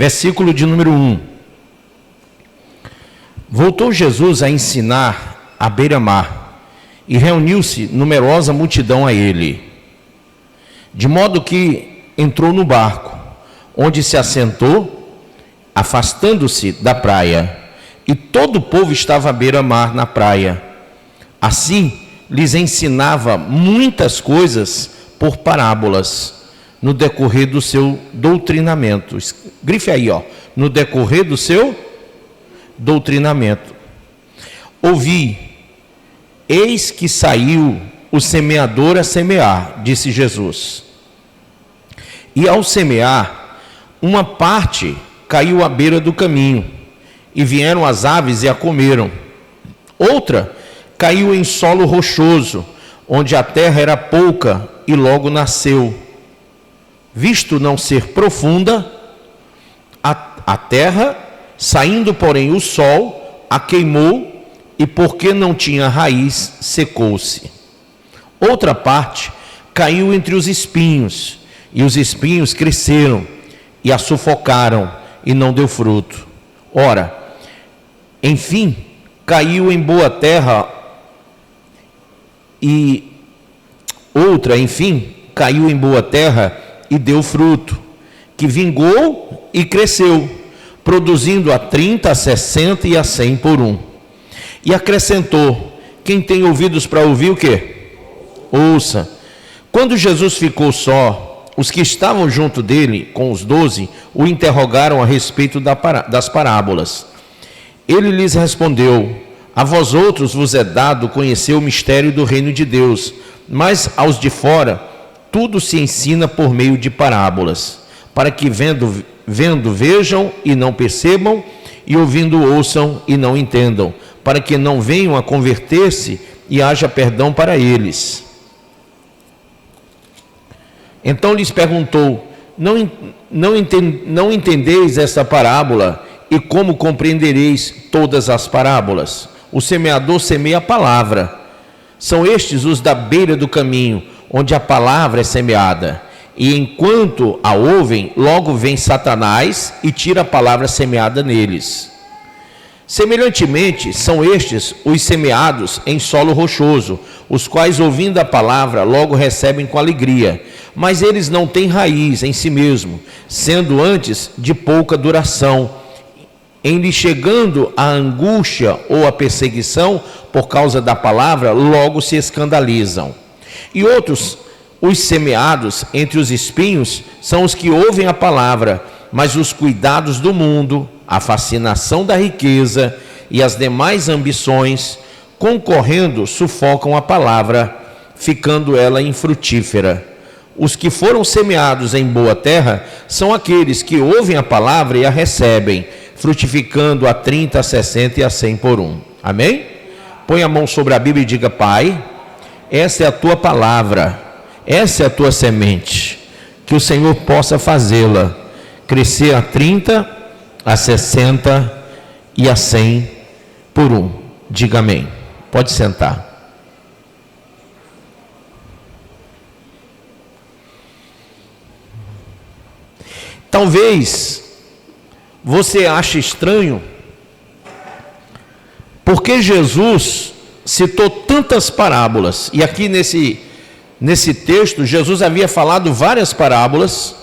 Versículo de número 1. Voltou Jesus a ensinar à beira-mar, e reuniu-se numerosa multidão a ele, de modo que entrou no barco, onde se assentou, afastando-se da praia, e todo o povo estava à beira-mar na praia. Assim, lhes ensinava muitas coisas por parábolas, no decorrer do seu doutrinamento. Grife aí, no decorrer do seu doutrinamento. Ouvi, eis que saiu o semeador a semear, disse Jesus. E ao semear, uma parte caiu à beira do caminho, e vieram as aves e a comeram. Outra caiu em solo rochoso, onde a terra era pouca, e logo nasceu. Visto não ser profunda, a terra, saindo porém o sol, a queimou, e porque não tinha raiz, secou-se. Outra parte caiu entre os espinhos, e os espinhos cresceram, e a sufocaram, e não deu fruto. Ora, enfim, caiu em boa terra, e outra, enfim, caiu em boa terra, e deu fruto, que vingou e cresceu, produzindo a 30, a 60 e a 100 por um. E acrescentou: quem tem ouvidos para ouvir, o quê? Ouça. Quando Jesus ficou só, os que estavam junto dele, com os 12, o interrogaram a respeito das parábolas. Ele lhes respondeu: a vós outros vos é dado conhecer o mistério do reino de Deus, mas aos de fora tudo se ensina por meio de parábolas, para que vendo vejam e não percebam, e ouvindo ouçam e não entendam, para que não venham a converter-se e haja perdão para eles. Então lhes perguntou: não entendeis esta parábola? E como compreendereis todas as parábolas? O semeador semeia a palavra. São estes os da beira do caminho, onde a palavra é semeada. E enquanto a ouvem, logo vem Satanás e tira a palavra semeada neles. Semelhantemente, são estes os semeados em solo rochoso, os quais, ouvindo a palavra, logo recebem com alegria. Mas eles não têm raiz em si mesmo, sendo antes de pouca duração. Em lhe chegando a angústia ou a perseguição por causa da palavra, logo se escandalizam. E outros, os semeados entre os espinhos, são os que ouvem a palavra, mas os cuidados do mundo, a fascinação da riqueza e as demais ambições, concorrendo, sufocam a palavra, ficando ela infrutífera. Os que foram semeados em boa terra são aqueles que ouvem a palavra e a recebem, frutificando a 30, a 60 e a 100 por um. Amém? Põe a mão sobre a Bíblia e diga: Pai, essa é a tua palavra, essa é a tua semente, que o Senhor possa fazê-la crescer a 30, a 60 e a 100 por um. Diga amém. Pode sentar. Talvez você ache estranho, porque Jesus citou tantas parábolas, e aqui nesse texto, Jesus havia falado várias parábolas,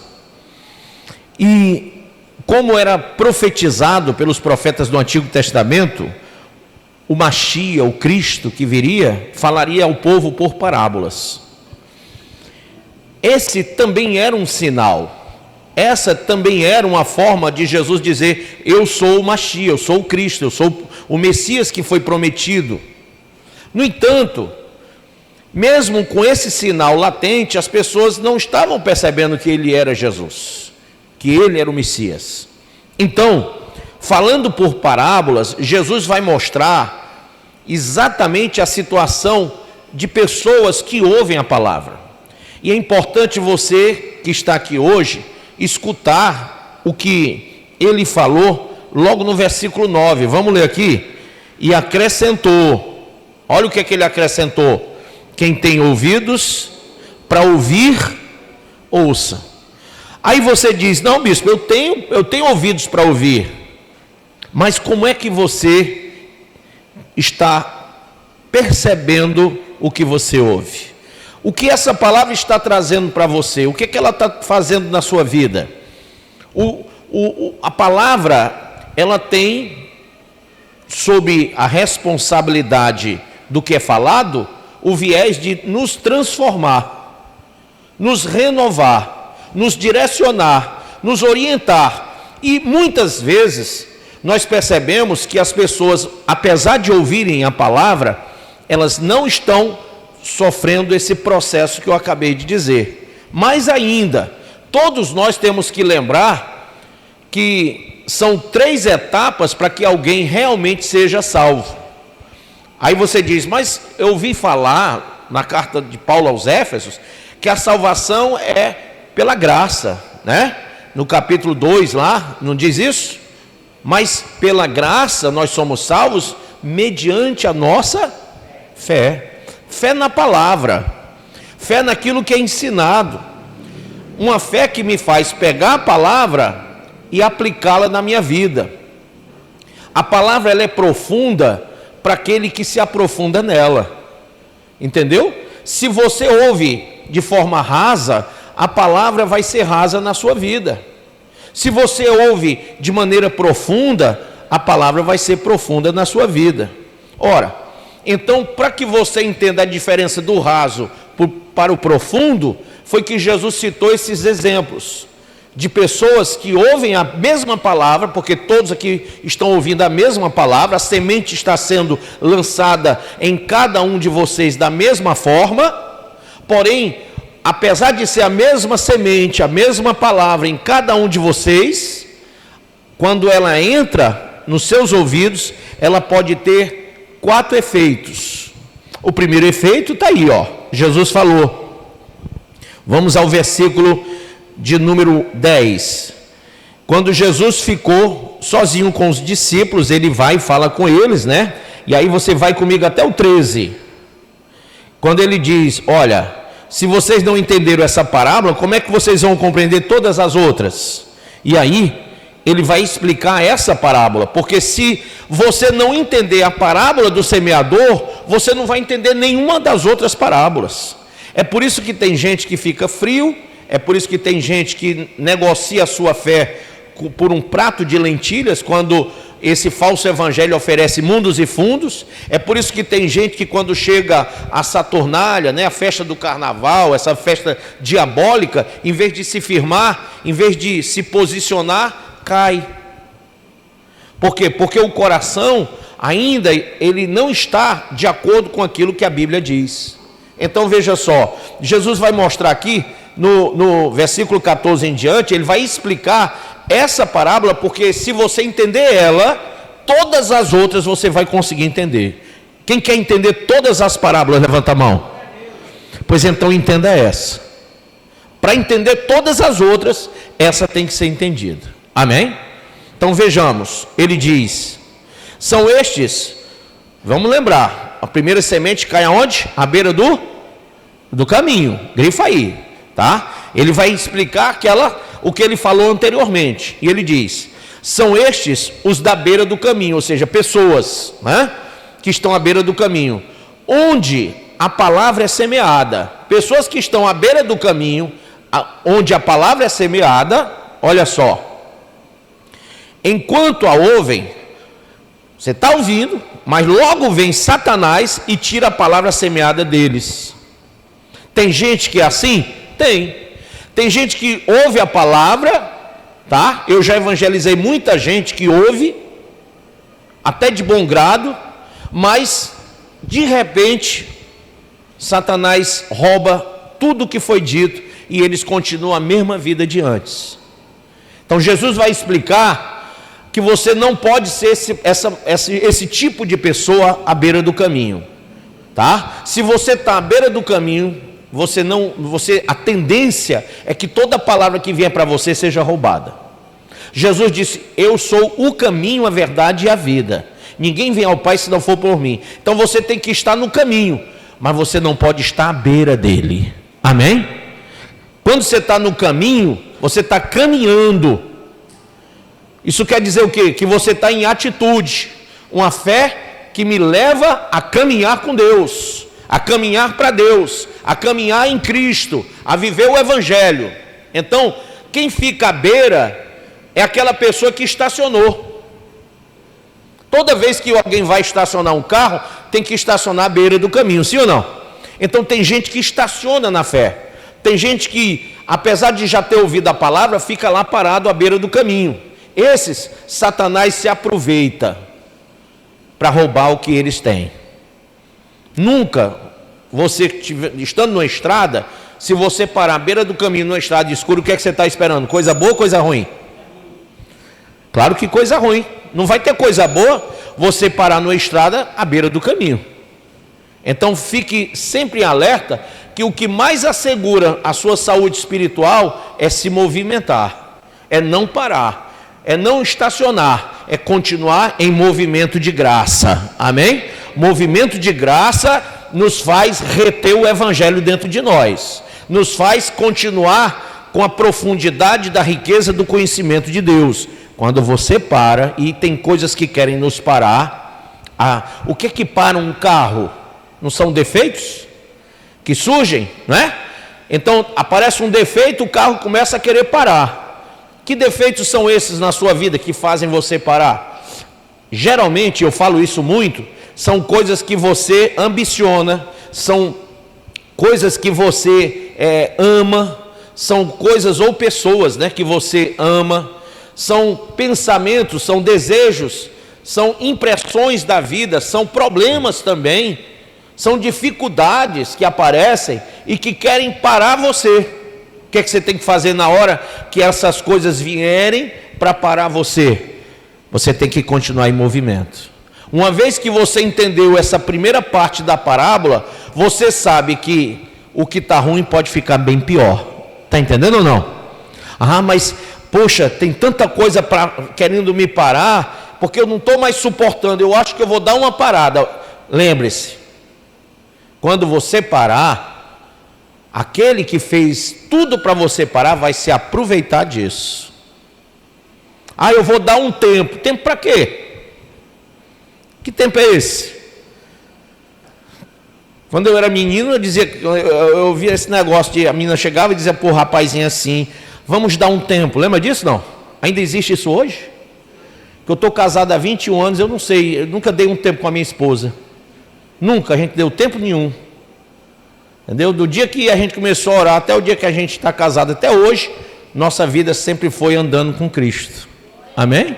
e como era profetizado pelos profetas do Antigo Testamento, o Machia, o Cristo que viria, falaria ao povo por parábolas. Esse também era um sinal. Essa também era uma forma de Jesus dizer: eu sou o Machia, eu sou o Cristo, eu sou o Messias que foi prometido. No entanto, mesmo com esse sinal latente, as pessoas não estavam percebendo que ele era Jesus, que ele era o Messias. Então, falando por parábolas, Jesus vai mostrar exatamente a situação de pessoas que ouvem a palavra. E é importante você que está aqui hoje escutar o que ele falou logo no versículo 9. Vamos ler aqui. E acrescentou, olha o que é que ele acrescentou: quem tem ouvidos para ouvir, ouça. Aí você diz: não, bispo, eu tenho ouvidos para ouvir. Mas como é que você está percebendo o que você ouve? O que essa palavra está trazendo para você? O que ela está fazendo na sua vida? A palavra, ela tem, sob a responsabilidade do que é falado, o viés de nos transformar, nos renovar, nos direcionar, nos orientar. E muitas vezes nós percebemos que as pessoas, apesar de ouvirem a palavra, elas não estão sofrendo esse processo que eu acabei de dizer. Mais ainda, todos nós temos que lembrar que são 3 etapas para que alguém realmente seja salvo. Aí você diz: mas eu ouvi falar na carta de Paulo aos Éfesos que a salvação é pela graça, né? No capítulo 2 lá, não diz isso? Mas pela graça nós somos salvos mediante a nossa fé. Fé na palavra, fé naquilo que é ensinado. Uma fé que me faz pegar a palavra e aplicá-la na minha vida. A palavra, ela é profunda para aquele que se aprofunda nela. Entendeu? Se você ouve de forma rasa, a palavra vai ser rasa na sua vida. Se você ouve de maneira profunda, a palavra vai ser profunda na sua vida. Ora, então, para que você entenda a diferença do raso para o profundo, foi que Jesus citou esses exemplos de pessoas que ouvem a mesma palavra, porque todos aqui estão ouvindo a mesma palavra, a semente está sendo lançada em cada um de vocês da mesma forma, porém, apesar de ser a mesma semente, a mesma palavra em cada um de vocês, quando ela entra nos seus ouvidos, ela pode ter 4 efeitos. O primeiro efeito está aí, ó. Jesus falou. Vamos ao versículo de número 10. Quando Jesus ficou sozinho com os discípulos, ele vai e fala com eles, né? E aí você vai comigo até o 13. Quando ele diz: olha, se vocês não entenderam essa parábola, como é que vocês vão compreender todas as outras? E aí ele vai explicar essa parábola, porque se você não entender a parábola do semeador, você não vai entender nenhuma das outras parábolas. É por isso que tem gente que fica frio, é por isso que tem gente que negocia a sua fé por um prato de lentilhas, quando esse falso evangelho oferece mundos e fundos. É por isso que tem gente que, quando chega a Saturnália, né, a festa do carnaval, essa festa diabólica, em vez de se firmar, em vez de se posicionar, cai. Por quê? Porque o coração ainda ele não está de acordo com aquilo que a Bíblia diz. Então veja só, Jesus vai mostrar aqui no versículo 14 em diante, ele vai explicar essa parábola, porque se você entender ela, todas as outras você vai conseguir entender. Quem quer entender todas as parábolas, levanta a mão. Pois então entenda essa. Para entender todas as outras, essa tem que ser entendida. Amém? Então vejamos, ele diz: são estes, vamos lembrar, a primeira semente cai aonde? À beira do caminho, grifa aí, tá? Ele vai explicar o que ele falou anteriormente, e ele diz: são estes os da beira do caminho, ou seja, pessoas, né, que estão à beira do caminho, onde a palavra é semeada. Pessoas que estão à beira do caminho, onde a palavra é semeada, olha só. Enquanto a ouvem, você está ouvindo, mas logo vem Satanás e tira a palavra semeada deles. Tem gente que é assim? Tem gente que ouve a palavra, tá? Eu já evangelizei muita gente que ouve, até de bom grado, mas de repente Satanás rouba tudo o que foi dito e eles continuam a mesma vida de antes. Então Jesus vai explicar que você não pode ser esse tipo de pessoa à beira do caminho, tá? Se você está à beira do caminho, a tendência é que toda palavra que vier para você seja roubada. Jesus disse: eu sou o caminho, a verdade e a vida. Ninguém vem ao Pai se não for por mim. Então você tem que estar no caminho, mas você não pode estar à beira dele. Amém? Quando você está no caminho, você está caminhando. Isso quer dizer o quê? Que você está em atitude, uma fé que me leva a caminhar com Deus, a caminhar para Deus, a caminhar em Cristo, a viver o Evangelho. Então, quem fica à beira é aquela pessoa que estacionou. Toda vez que alguém vai estacionar um carro, tem que estacionar à beira do caminho, sim ou não? Então tem gente que estaciona na fé, tem gente que, apesar de já ter ouvido a palavra, fica lá parado à beira do caminho. Esses, Satanás se aproveita para roubar o que eles têm. Nunca, você estando numa estrada, se você parar à beira do caminho, numa estrada escura, o que é que você está esperando? Coisa boa ou coisa ruim? Claro que coisa ruim. Não vai ter coisa boa você parar numa estrada à beira do caminho. Então fique sempre em alerta que o que mais assegura a sua saúde espiritual é se movimentar, é não parar, é não estacionar, é continuar em movimento de graça. Amém? Movimento de graça nos faz reter o Evangelho dentro de nós, nos faz continuar com a profundidade da riqueza do conhecimento de Deus. Quando você para, e tem coisas que querem nos parar, o que é que para um carro? Não são defeitos que surgem, não é? Então aparece um defeito, o carro começa a querer parar. Que defeitos são esses na sua vida que fazem você parar? Geralmente, eu falo isso muito, são coisas que você ambiciona, são coisas que você ama, são coisas ou pessoas, né, que você ama, são pensamentos, são desejos, são impressões da vida, são problemas também, são dificuldades que aparecem e que querem parar você. O que é que você tem que fazer na hora que essas coisas vierem para parar você? Você tem que continuar em movimento. Uma vez que você entendeu essa primeira parte da parábola, você sabe que o que está ruim pode ficar bem pior. Está entendendo ou não? Mas, poxa, tem tanta coisa querendo me parar, porque eu não estou mais suportando, eu acho que eu vou dar uma parada. Lembre-se, quando você parar, aquele que fez tudo para você parar vai se aproveitar disso. Eu vou dar um tempo. Tempo para quê? Que tempo é esse? Quando eu era menino, eu ouvia esse negócio de a menina chegava e dizia para o rapazinho assim: vamos dar um tempo. Lembra disso, não? Ainda existe isso hoje? Que eu estou casado há 21 anos, eu não sei, eu nunca dei um tempo com a minha esposa. Nunca, a gente deu tempo nenhum. Entendeu? Do dia que a gente começou a orar até o dia que a gente está casado até hoje, nossa vida sempre foi andando com Cristo. Amém?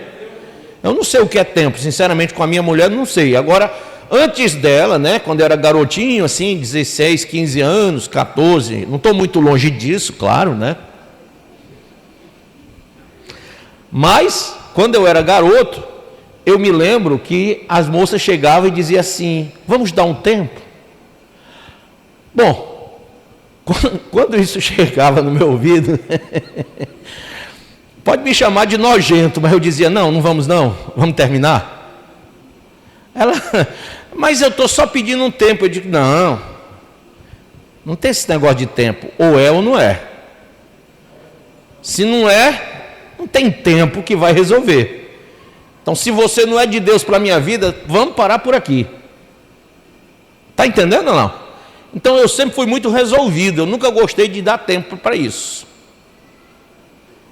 Eu não sei o que é tempo, sinceramente, com a minha mulher não sei. Agora, antes dela, né, quando eu era garotinho, assim, 16, 15 anos, 14, não estou muito longe disso, claro, né? Mas, quando eu era garoto, eu me lembro que as moças chegavam e diziam assim: vamos dar um tempo? Bom, quando isso chegava no meu ouvido, pode me chamar de nojento, mas eu dizia: não vamos não, vamos terminar. Ela, mas eu estou só pedindo um tempo. Eu digo: não tem esse negócio de tempo, ou é ou não é. Se não é, não tem tempo que vai resolver. Então, se você não é de Deus para a minha vida, vamos parar por aqui. Está entendendo ou não? Então, eu sempre fui muito resolvido, eu nunca gostei de dar tempo para isso.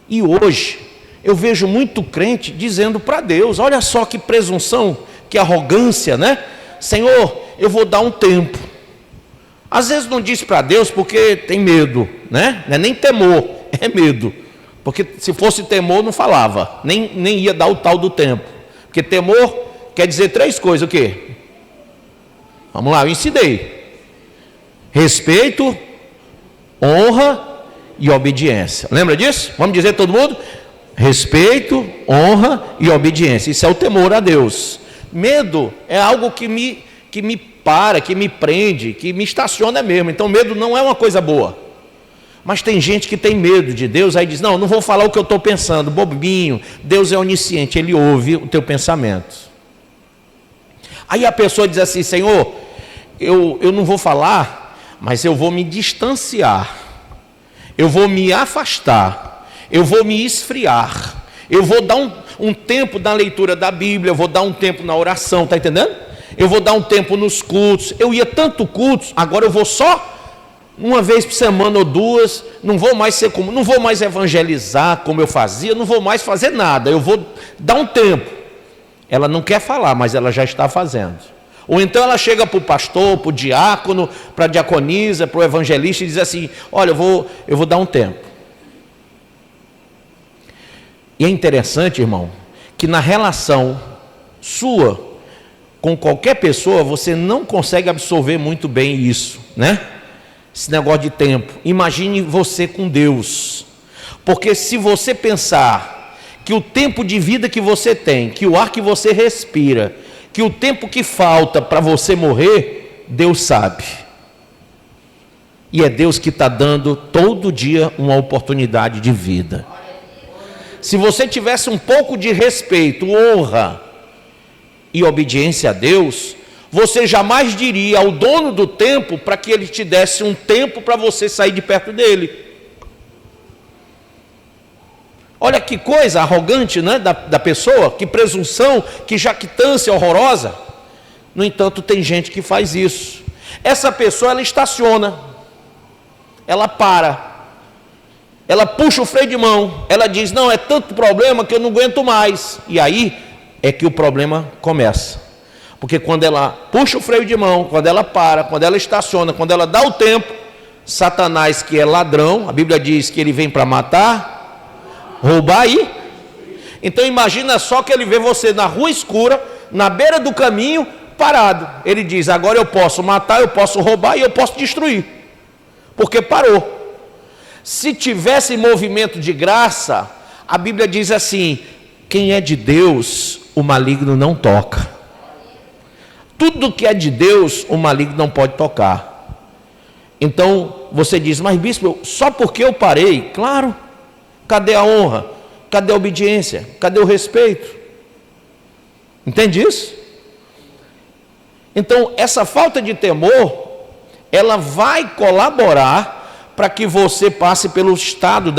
E hoje, eu vejo muito crente dizendo para Deus: olha só que presunção, que arrogância, né? Senhor, eu vou dar um tempo. Às vezes não diz para Deus porque tem medo, né? Não é nem temor, é medo. Porque se fosse temor, não falava, nem ia dar o tal do tempo. Porque temor quer dizer 3 coisas: o quê? Vamos lá, eu ensinei: respeito, honra e obediência. Lembra disso? Vamos dizer todo mundo? Respeito, honra e obediência. Isso é o temor a Deus. Medo é algo que me para, que me prende, que me estaciona mesmo. Então medo não é uma coisa boa. Mas tem gente que tem medo de Deus, aí diz: não vou falar o que eu estou pensando, bobinho. Deus é onisciente, Ele ouve o teu pensamento. Aí a pessoa diz assim: Senhor, eu não vou falar, mas eu vou me distanciar, eu vou me afastar, eu vou me esfriar, eu vou dar um tempo na leitura da Bíblia, eu vou dar um tempo na oração, está entendendo? Eu vou dar um tempo nos cultos. Eu ia tanto cultos, agora eu vou só uma vez por semana ou duas, não vou mais evangelizar como eu fazia, não vou mais fazer nada, eu vou dar um tempo. Ela não quer falar, mas ela já está fazendo. Ou então ela chega para o pastor, para o diácono, para a diaconisa, para o evangelista e diz assim: olha, eu vou dar um tempo. E é interessante, irmão, que na relação sua com qualquer pessoa, você não consegue absorver muito bem isso, né? Esse negócio de tempo. Imagine você com Deus. Porque se você pensar que o tempo de vida que você tem, que o ar que você respira, que o tempo que falta para você morrer, Deus sabe. E é Deus que está dando todo dia uma oportunidade de vida. Se você tivesse um pouco de respeito, honra e obediência a Deus, você jamais diria ao dono do tempo para que ele te desse um tempo para você sair de perto dele. Olha que coisa arrogante, né, da pessoa, que presunção, que jactância horrorosa. No entanto, tem gente que faz isso. Essa pessoa, ela estaciona, ela para, ela puxa o freio de mão, ela diz: não, é tanto problema que eu não aguento mais. E aí é que o problema começa. Porque quando ela puxa o freio de mão, quando ela para, quando ela estaciona, quando ela dá o tempo, Satanás, que é ladrão, a Bíblia diz que ele vem para matar, roubar e... Então imagina só que ele vê você na rua escura, na beira do caminho, parado. Ele diz: agora eu posso matar, eu posso roubar e eu posso destruir. Porque parou. Se tivesse movimento de graça, a Bíblia diz assim: quem é de Deus, o maligno não toca. Tudo que é de Deus, o maligno não pode tocar. Então, você diz: mas bispo, só porque eu parei? Claro. Cadê a honra? Cadê a obediência? Cadê o respeito? Entende isso? Então, essa falta de temor, ela vai colaborar para que você passe pelo estado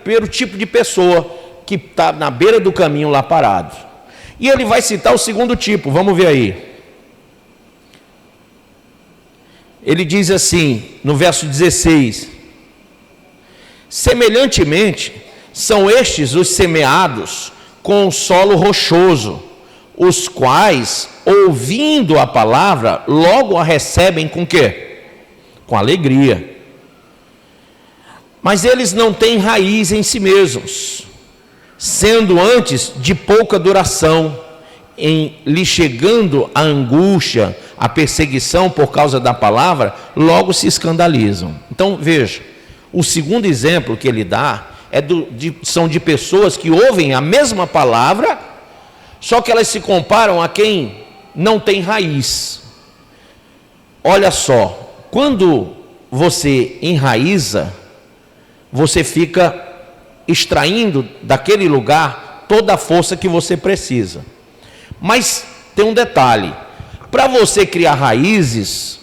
pelo tipo de pessoa que está na beira do caminho lá parado. E ele vai citar o segundo tipo, vamos ver aí. Ele diz assim, no verso 16: semelhantemente, são estes os semeados com o solo rochoso, os quais, ouvindo a palavra, logo a recebem com quê? Com alegria. Mas eles não têm raiz em si mesmos, sendo antes de pouca duração, em lhe chegando a angústia, a perseguição por causa da palavra, logo se escandalizam. Então veja, o segundo exemplo que ele dá são de pessoas que ouvem a mesma palavra, só que elas se comparam a quem não tem raiz. Olha só, quando você enraiza, você fica extraindo daquele lugar toda a força que você precisa. Mas tem um detalhe: para você criar raízes,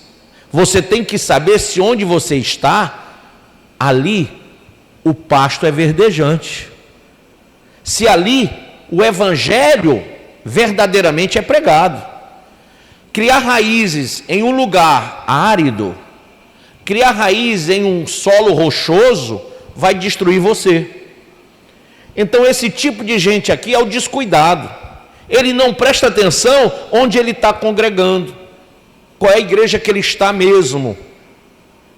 você tem que saber se onde você está, ali o pasto é verdejante. Se ali o evangelho verdadeiramente é pregado. Criar raízes em um lugar árido, criar raízes em um solo rochoso, vai destruir você. Então esse tipo de gente aqui é o descuidado. Ele não presta atenção onde ele está congregando, qual é a igreja que ele está mesmo.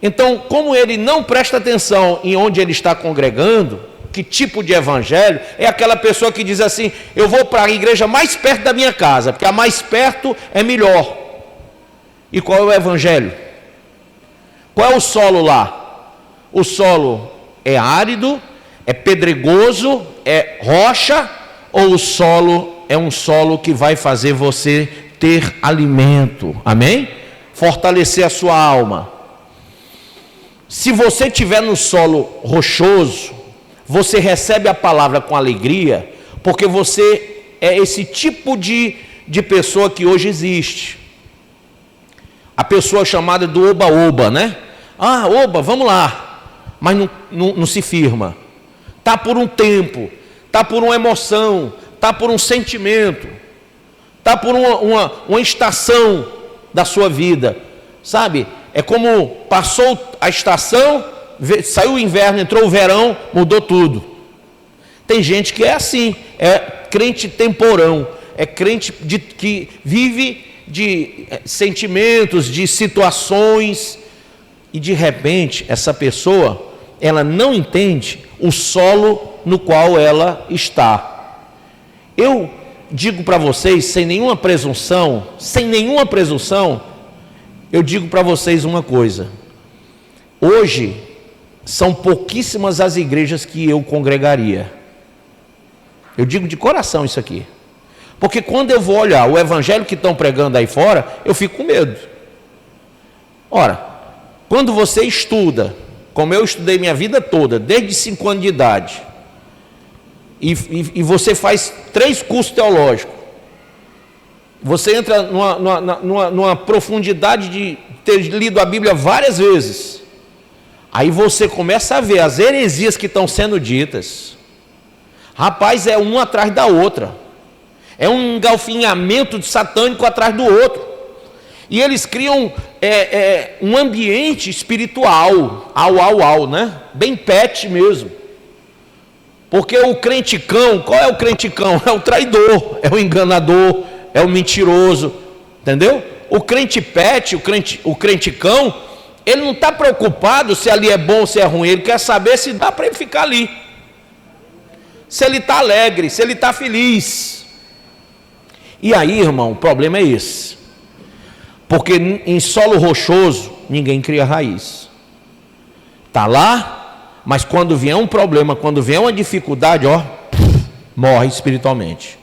Então, como ele não presta atenção em onde ele está congregando, que tipo de evangelho, é aquela pessoa que diz assim: eu vou para a igreja mais perto da minha casa, porque a mais perto é melhor. E qual é o evangelho? Qual é o solo lá? O solo é árido, é pedregoso, é rocha, ou o solo é um solo que vai fazer você ter alimento, amém? Fortalecer a sua alma. Se você estiver no solo rochoso, você recebe a palavra com alegria, porque você é esse tipo de pessoa que hoje existe. A pessoa chamada do oba-oba, né? Ah, oba, vamos lá. Mas não se firma. está por um tempo, está por uma emoção, está por um sentimento, está por uma estação da sua vida, sabe? É como passou a estação, saiu o inverno, entrou o verão, mudou tudo. Tem gente que é assim, é crente temporão, é crente que vive de sentimentos, de situações, e de repente essa pessoa, ela não entende o solo no qual ela está. Eu digo para vocês, sem nenhuma presunção, eu digo para vocês uma coisa: hoje são pouquíssimas as igrejas que eu congregaria. Eu digo de coração isso aqui, porque quando eu vou olhar o evangelho que estão pregando aí fora, eu fico com medo. Ora, quando você estuda, como eu estudei minha vida toda, desde 5 anos de idade, e você faz 3 cursos teológicos, você entra numa profundidade de ter lido a Bíblia várias vezes, aí você começa a ver as heresias que estão sendo ditas. Rapaz, é uma atrás da outra, é um engalfinhamento satânico atrás do outro, e eles criam um ambiente espiritual, né? Bem pet mesmo, porque o crenticão, qual é o crenticão? É o traidor, é o enganador, é o mentiroso, entendeu? O crente pet, o crenticão, ele não está preocupado se ali é bom ou se é ruim, ele quer saber se dá para ele ficar ali, se ele está alegre, se ele está feliz. E aí, irmão, o problema é esse, porque em solo rochoso ninguém cria raiz. Está lá, mas quando vier um problema, quando vier uma dificuldade, morre espiritualmente,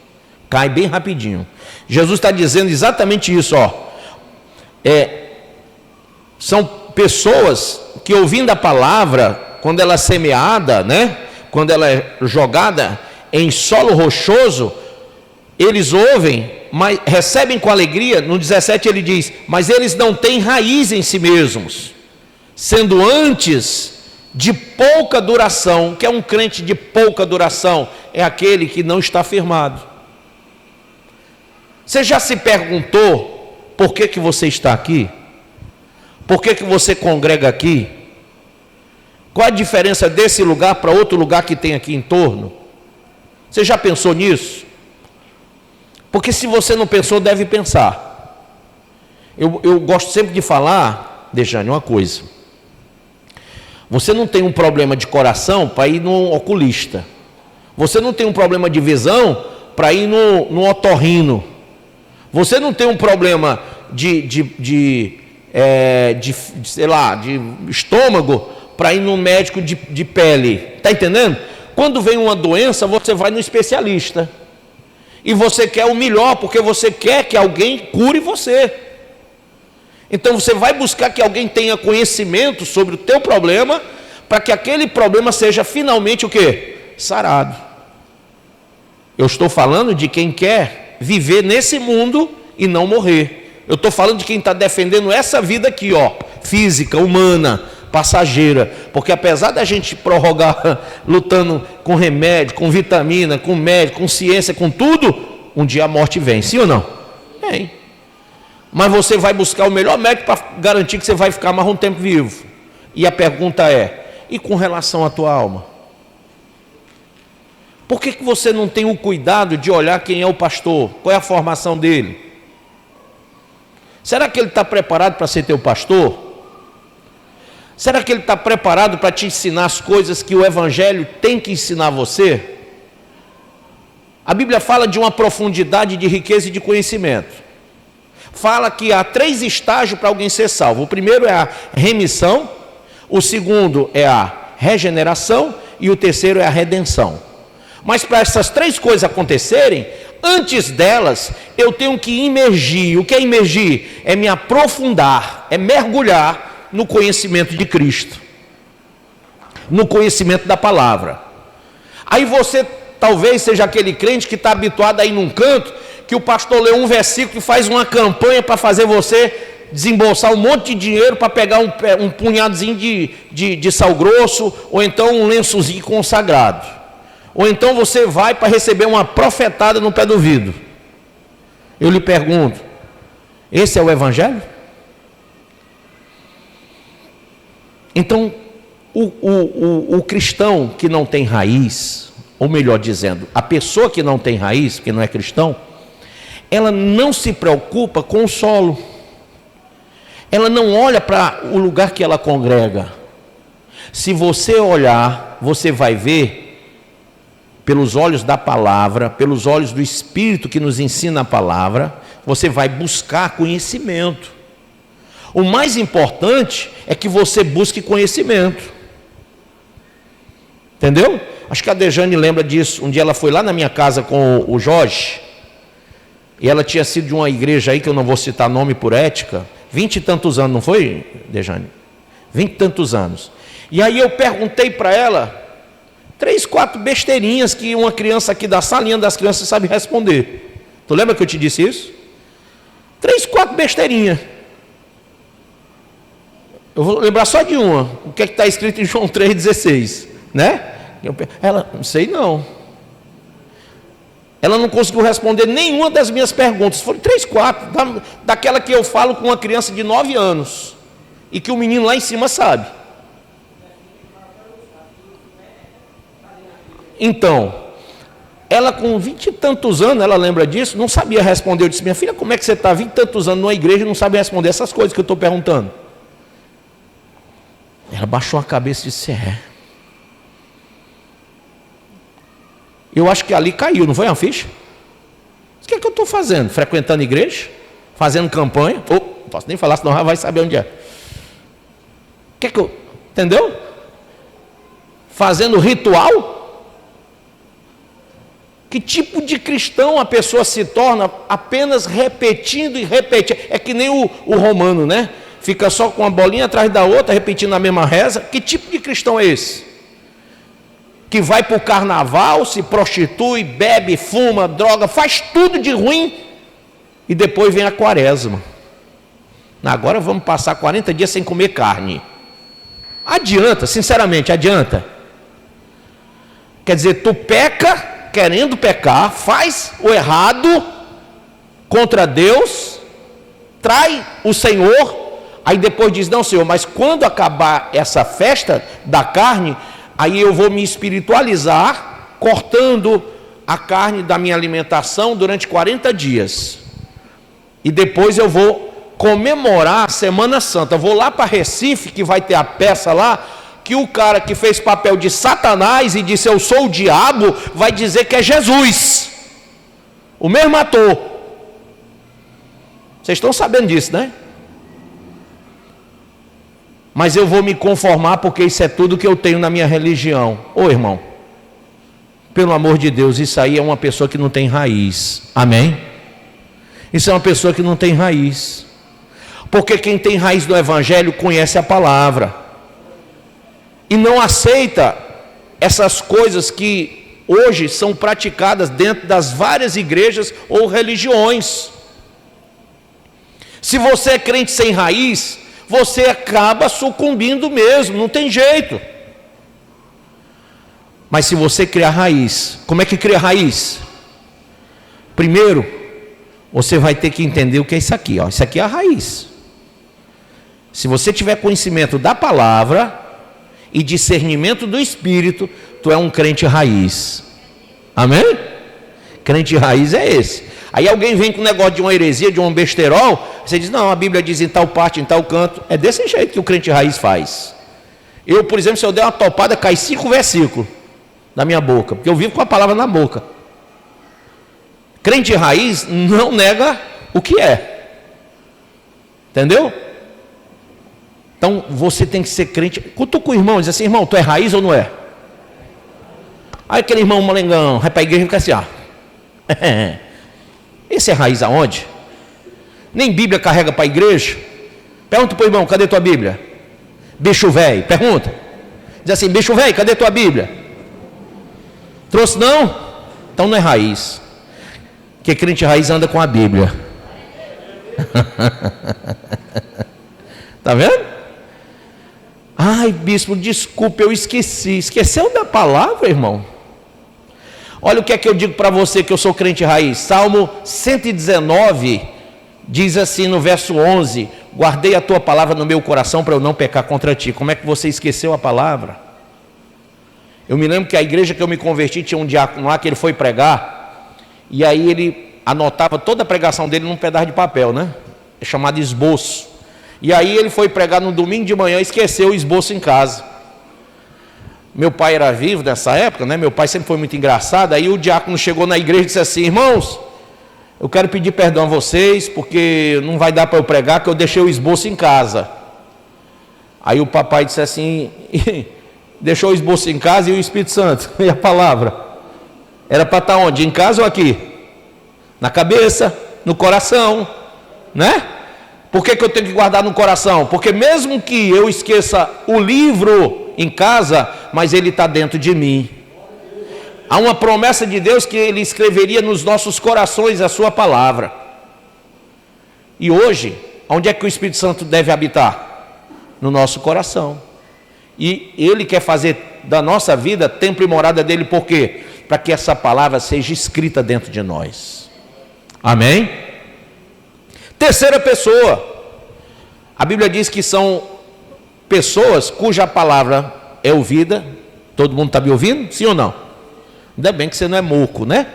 cai bem rapidinho. Jesus está dizendo exatamente isso, são pessoas que, ouvindo a palavra, quando ela é semeada, né? Quando ela é jogada em solo rochoso, eles ouvem, mas recebem com alegria. No 17 ele diz: mas eles não têm raiz em si mesmos, sendo antes de pouca duração. Que é um crente de pouca duração? É aquele que não está firmado. Você já se perguntou por que você está aqui? Por que você congrega aqui? Qual a diferença desse lugar para outro lugar que tem aqui em torno? Você já pensou nisso? Porque se você não pensou, deve pensar. Eu gosto sempre de falar, Dejane, uma coisa: você não tem um problema de coração para ir no oculista, você não tem um problema de visão para ir no otorrino, você não tem um problema de estômago para ir no médico de pele. Está entendendo? Quando vem uma doença, você vai no especialista, e você quer o melhor, porque você quer que alguém cure você. Então você vai buscar que alguém tenha conhecimento sobre o teu problema, para que aquele problema seja finalmente o quê? Sarado. Eu estou falando de quem quer viver nesse mundo e não morrer. Eu estou falando de quem está defendendo essa vida aqui, física, humana, passageira. Porque apesar da gente prorrogar lutando com remédio, com vitamina, com médico, com ciência, com tudo, um dia a morte vem, sim ou não? Vem. Mas você vai buscar o melhor médico para garantir que você vai ficar mais um tempo vivo. E a pergunta é: e com relação à tua alma? Por que você não tem o cuidado de olhar quem é o pastor? Qual é a formação dele? Será que ele está preparado para ser teu pastor? Será que ele está preparado para te ensinar as coisas que o Evangelho tem que ensinar você? A Bíblia fala de uma profundidade de riqueza e de conhecimento. Fala que há 3 estágios para alguém ser salvo. O primeiro é a remissão, o segundo é a regeneração e o terceiro é a redenção. Mas para essas 3 coisas acontecerem, antes delas, eu tenho que imergir. O que é imergir? É me aprofundar, é mergulhar no conhecimento de Cristo, no conhecimento da palavra. Aí você talvez seja aquele crente que está habituado a ir num canto, que o pastor lê um versículo e faz uma campanha para fazer você desembolsar um monte de dinheiro para pegar um punhadozinho de sal grosso, ou então um lençozinho consagrado. Ou então você vai para receber uma profetada no pé do ouvido. Eu lhe pergunto, esse é o Evangelho? Então, o cristão que não tem raiz, ou melhor dizendo, a pessoa que não tem raiz, que não é cristão, ela não se preocupa com o solo. Ela não olha para o lugar que ela congrega. Se você olhar, você vai ver, pelos olhos da palavra, pelos olhos do Espírito que nos ensina a palavra, você vai buscar conhecimento. O mais importante é que você busque conhecimento. Entendeu? Acho que a Dejane lembra disso. Um dia ela foi lá na minha casa com o Jorge, e ela tinha sido de uma igreja aí, que eu não vou citar nome por ética, 20 e tantos anos, não foi, Dejane? 20 e tantos anos. E aí eu perguntei para ela 3, 4 besteirinhas que uma criança aqui da salinha das crianças sabe responder. Tu lembra que eu te disse isso? 3, 4 besteirinhas. Eu vou lembrar só de uma. O que é que está escrito em João 3,16, né? Ela, não sei não. Ela não conseguiu responder nenhuma das minhas perguntas. Foram 3, 4, daquela que eu falo com uma criança de 9 anos, e que o menino lá em cima sabe. Então, ela com 20 e tantos anos, ela lembra disso, não sabia responder. Eu disse, minha filha, como é que você está 20 e tantos anos numa igreja e não sabe responder essas coisas que eu estou perguntando? Ela baixou a cabeça e disse, eu acho que ali caiu, não foi uma ficha? O que é que eu estou fazendo? Frequentando igreja? Fazendo campanha? Não posso nem falar, senão ela vai saber onde é. O que é que eu... Entendeu? Fazendo ritual? Que tipo de cristão a pessoa se torna apenas repetindo e repetindo? É que nem o romano, né? Fica só com uma bolinha atrás da outra, repetindo a mesma reza. Que tipo de cristão é esse? Que vai para o carnaval, se prostitui, bebe, fuma, droga, faz tudo de ruim, e depois vem a quaresma. Agora vamos passar 40 dias sem comer carne. Adianta, sinceramente, adianta? Quer dizer, tu peca querendo pecar, faz o errado contra Deus, trai o Senhor, aí depois diz, não Senhor, mas quando acabar essa festa da carne, aí eu vou me espiritualizar, cortando a carne da minha alimentação durante 40 dias, e depois eu vou comemorar a Semana Santa, vou lá para Recife, que vai ter a peça lá, que o cara que fez papel de Satanás e disse eu sou o diabo, vai dizer que é Jesus, o mesmo ator. Vocês estão sabendo disso, né? Mas eu vou me conformar porque isso é tudo que eu tenho na minha religião. Ô irmão, pelo amor de Deus, isso aí é uma pessoa que não tem raiz. Amém? Isso é uma pessoa que não tem raiz. Porque quem tem raiz do Evangelho conhece a palavra e não aceita essas coisas que hoje são praticadas dentro das várias igrejas ou religiões. Se você é crente sem raiz, você acaba sucumbindo mesmo, não tem jeito. Mas se você criar raiz, como é que cria raiz? Primeiro, você vai ter que entender o que é isso aqui, ó. Isso aqui é a raiz. Se você tiver conhecimento da palavra e discernimento do Espírito, tu é um crente raiz. Amém? Crente raiz é esse. Aí alguém vem com um negócio de uma heresia, de um besterol, você diz, não, a Bíblia diz em tal parte, em tal canto. É desse jeito que o crente raiz faz. Eu, por exemplo, se eu der uma topada, cai 5 versículos da minha boca, porque eu vivo com a palavra na boca. Crente raiz não nega o que é. Entendeu? Então você tem que ser crente. Cutuca o irmão, diz assim, irmão, tu é raiz ou não é? Aí aquele irmão malengão vai para a igreja e fica assim, ó. Esse é raiz aonde? Nem Bíblia carrega para a igreja. Pergunta para o irmão, cadê tua Bíblia? Bicho velho, pergunta. Diz assim, bicho velho, cadê tua Bíblia? Trouxe não? Então não é raiz. Porque crente raiz anda com a Bíblia. Tá vendo? Ai, bispo, desculpa, eu esqueci. Esqueceu da palavra, irmão? Olha o que é que eu digo para você que eu sou crente raiz. Salmo 119 diz assim no verso 11: guardei a tua palavra no meu coração para eu não pecar contra ti. Como é que você esqueceu a palavra? Eu me lembro que a igreja que eu me converti tinha um diácono lá que ele foi pregar, e aí ele anotava toda a pregação dele num pedaço de papel, né? É chamado esboço. E aí ele foi pregar no domingo de manhã e esqueceu o esboço em casa. Meu pai era vivo nessa época, né? Meu pai sempre foi muito engraçado. Aí o diácono chegou na igreja e disse assim: irmãos, eu quero pedir perdão a vocês, porque não vai dar para eu pregar, que eu deixei o esboço em casa. Aí o papai disse assim: deixou o esboço em casa, e o Espírito Santo? E a palavra? Era para estar onde? Em casa ou aqui? Na cabeça, no coração, né? Por que eu tenho que guardar no coração? Porque mesmo que eu esqueça o livro em casa, mas ele está dentro de mim. Há uma promessa de Deus que ele escreveria nos nossos corações a sua palavra. E hoje, onde é que o Espírito Santo deve habitar? No nosso coração. E ele quer fazer da nossa vida templo e morada dele, por quê? Para que essa palavra seja escrita dentro de nós. Amém? Terceira pessoa. A Bíblia diz que são pessoas cuja palavra é ouvida. Todo mundo está me ouvindo? Sim ou não? Ainda bem que você não é moco, né?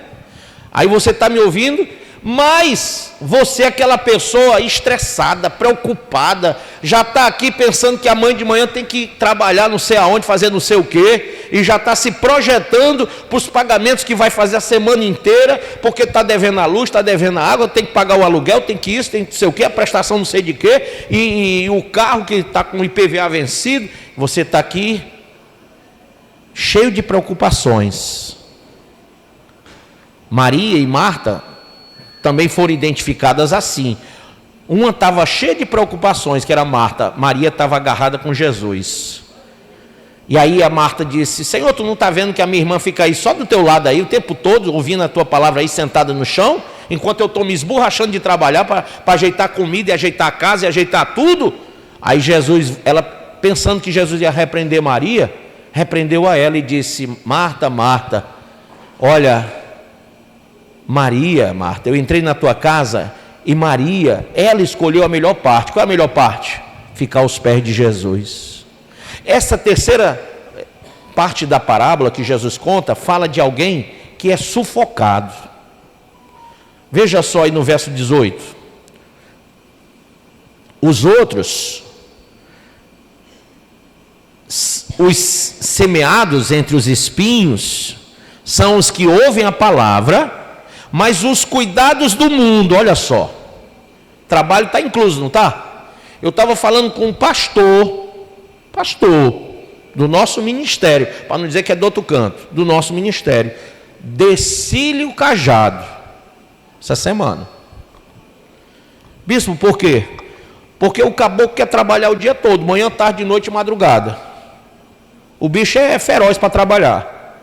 Aí você está me ouvindo, mas você é aquela pessoa estressada, preocupada, já está aqui pensando que amanhã de manhã tem que trabalhar não sei aonde, fazer não sei o quê, e já está se projetando para os pagamentos que vai fazer a semana inteira, porque está devendo a luz, está devendo a água, tem que pagar o aluguel, tem que isso, tem que não sei o quê, a prestação não sei de quê, e o carro que está com o IPVA vencido. Você está aqui cheio de preocupações. Maria e Marta também foram identificadas assim. Uma estava cheia de preocupações, que era Marta. Maria estava agarrada com Jesus. E aí a Marta disse: Senhor, tu não está vendo que a minha irmã fica aí só do teu lado aí o tempo todo, ouvindo a tua palavra aí, sentada no chão, enquanto eu estou me esborrachando de trabalhar para ajeitar comida e ajeitar a casa e ajeitar tudo? Aí Jesus, ela pensando que Jesus ia repreender Maria, repreendeu a ela e disse: Marta, Marta, olha, Maria, Marta, eu entrei na tua casa e Maria, ela escolheu a melhor parte. Qual é a melhor parte? Ficar aos pés de Jesus. Essa terceira parte da parábola que Jesus conta fala de alguém que é sufocado. Veja só aí no verso 18. Os outros, os semeados entre os espinhos, são os que ouvem a palavra, mas os cuidados do mundo, olha só, trabalho está incluso, não está? Eu estava falando com um pastor do nosso ministério, para não dizer que é do outro canto, do nosso ministério, Decílio Cajado, essa semana. Bispo, por quê? Porque o caboclo quer trabalhar o dia todo, manhã, tarde, noite e madrugada. O bicho é feroz para trabalhar.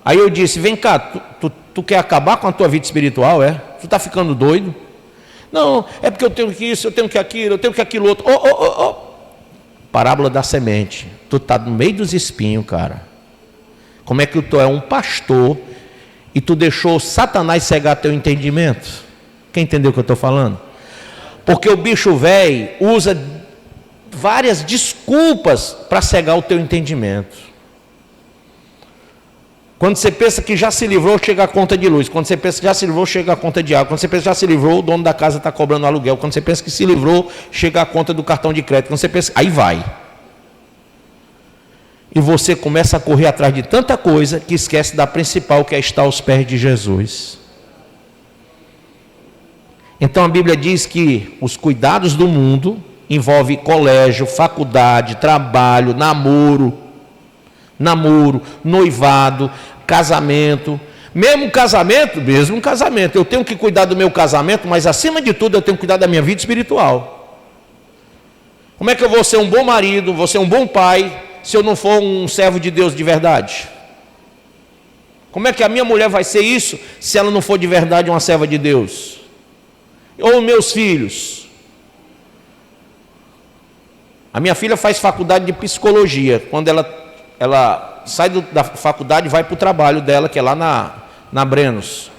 Aí eu disse: vem cá, tu quer acabar com a tua vida espiritual, é? Tu está ficando doido? Não, é porque eu tenho que isso, eu tenho que aquilo, eu tenho que aquilo outro. Parábola da semente. Tu está no meio dos espinhos, cara. Como é que tu é um pastor e tu deixou Satanás cegar teu entendimento? Quem entendeu o que eu estou falando? Porque o bicho velho usa várias desculpas para cegar o teu entendimento. Quando você pensa que já se livrou, chega a conta de luz. Quando você pensa que já se livrou, chega a conta de água. Quando você pensa que já se livrou, o dono da casa está cobrando aluguel. Quando você pensa que se livrou, chega a conta do cartão de crédito. Quando você pensa, aí vai. E você começa a correr atrás de tanta coisa que esquece da principal, que é estar aos pés de Jesus. Então a Bíblia diz que os cuidados do mundo envolvem colégio, faculdade, trabalho, namoro, noivado, casamento. Mesmo casamento, eu tenho que cuidar do meu casamento, mas acima de tudo eu tenho que cuidar da minha vida espiritual. Como é que eu vou ser um bom marido, vou ser um bom pai, se eu não for um servo de Deus de verdade? Como é que a minha mulher vai ser isso, se ela não for de verdade uma serva de Deus? Ou meus filhos? A minha filha faz faculdade de psicologia. Quando ela sai da faculdade e vai para o trabalho dela, que é lá na Brenos.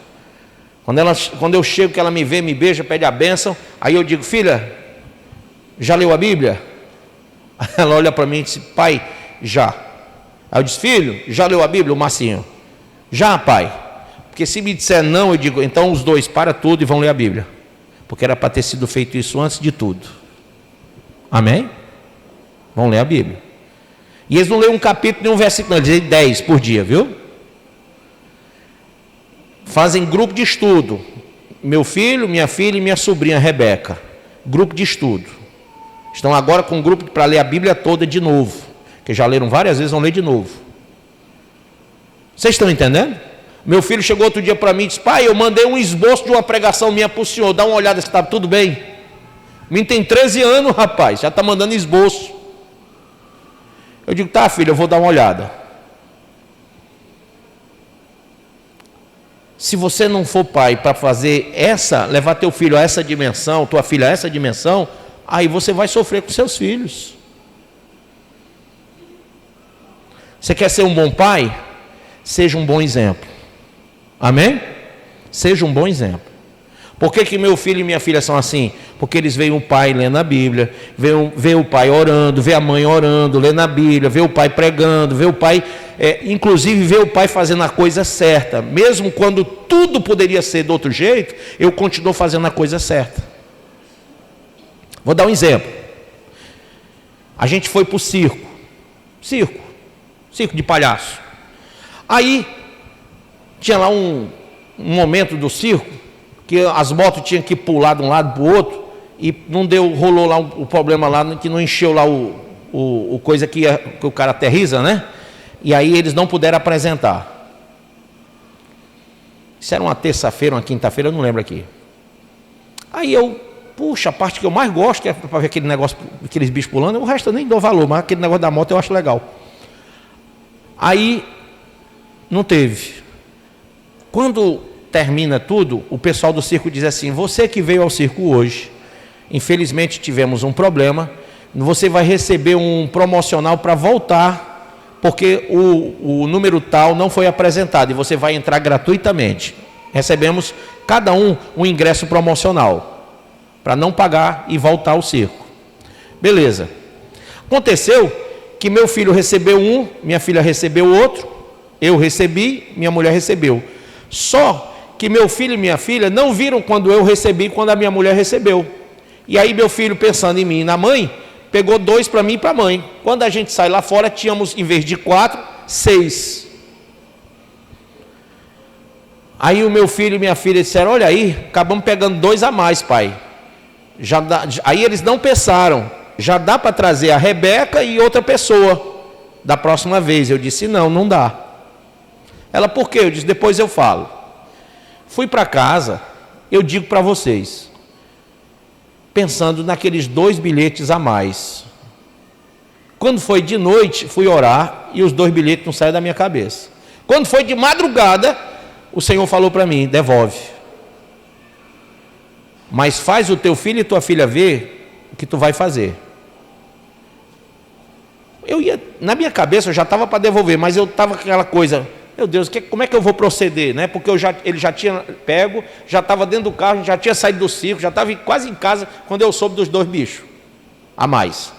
Quando eu chego, que ela me vê, me beija, pede a bênção, aí eu digo: filha, já leu a Bíblia? Ela olha para mim e diz: pai, já. Aí eu disse: filho, já leu a Bíblia? O Marcinho: já, pai. Porque se me disser não, eu digo: então os dois para tudo e vão ler a Bíblia, porque era para ter sido feito isso antes de tudo. Amém? Vão ler a Bíblia. E eles não leem um capítulo nem um versículo, não, eles leem 10 por dia, viu? Fazem grupo de estudo. Meu filho, minha filha e minha sobrinha Rebeca. Grupo de estudo. Estão agora com um grupo para ler a Bíblia toda de novo. Que já leram várias vezes, vão ler de novo. Vocês estão entendendo? Meu filho chegou outro dia para mim e disse: pai, eu mandei um esboço de uma pregação minha para o senhor. Dá uma olhada se está tudo bem. O menino tem 13 anos, rapaz. Já está mandando esboço. Eu digo: tá, filho, eu vou dar uma olhada. Se você não for pai para fazer levar teu filho a essa dimensão, tua filha a essa dimensão, aí você vai sofrer com seus filhos. Você quer ser um bom pai? Seja um bom exemplo. Amém? Seja um bom exemplo. Por que meu filho e minha filha são assim? Porque eles veem o pai lendo a Bíblia, vê o pai orando, vê a mãe orando, lendo a Bíblia, vê o pai pregando, vê o pai, inclusive vê o pai fazendo a coisa certa. Mesmo quando tudo poderia ser de outro jeito, eu continuo fazendo a coisa certa. Vou dar um exemplo. A gente foi para o circo de palhaço. Aí, tinha lá um momento do circo, que as motos tinham que pular de um lado para o outro, e rolou lá o problema lá, que não encheu lá o coisa que o cara aterriza, né? E aí eles não puderam apresentar. Isso era uma terça-feira, uma quinta-feira, eu não lembro aqui. Aí puxa, a parte que eu mais gosto, que é para ver aquele negócio, aqueles bichos pulando, o resto eu nem dou valor, mas aquele negócio da moto eu acho legal. Aí, não teve. Quando termina tudo, o pessoal do circo diz assim: você que veio ao circo hoje, infelizmente tivemos um problema, você vai receber um promocional para voltar, porque o número tal não foi apresentado, e você vai entrar gratuitamente. Recebemos cada um ingresso promocional, para não pagar e voltar ao circo. Beleza. Aconteceu que meu filho recebeu um, minha filha recebeu outro, eu recebi, minha mulher recebeu. Só que meu filho e minha filha não viram quando eu recebi e quando a minha mulher recebeu. E aí meu filho, pensando em mim e na mãe, pegou 2 para mim e para a mãe. Quando a gente sai lá fora, tínhamos, em vez de 4, 6. Aí o meu filho e minha filha disseram: olha aí, acabamos pegando 2 a mais, pai. Aí eles não pensaram: já dá para trazer a Rebeca e outra pessoa da próxima vez. Eu disse: não dá. Ela: por quê? Eu disse: depois eu falo. Fui para casa, eu digo para vocês, pensando naqueles 2 bilhetes a mais. Quando foi de noite, fui orar e os 2 bilhetes não saíram da minha cabeça. Quando foi de madrugada, o Senhor falou para mim: devolve. Mas faz o teu filho e tua filha ver o que tu vai fazer. Na minha cabeça eu já estava para devolver, mas eu estava com aquela coisa: meu Deus, como é que eu vou proceder, né? Porque ele já tinha pego, já estava dentro do carro, já tinha saído do circo, já estava quase em casa quando eu soube dos 2 bichos a mais.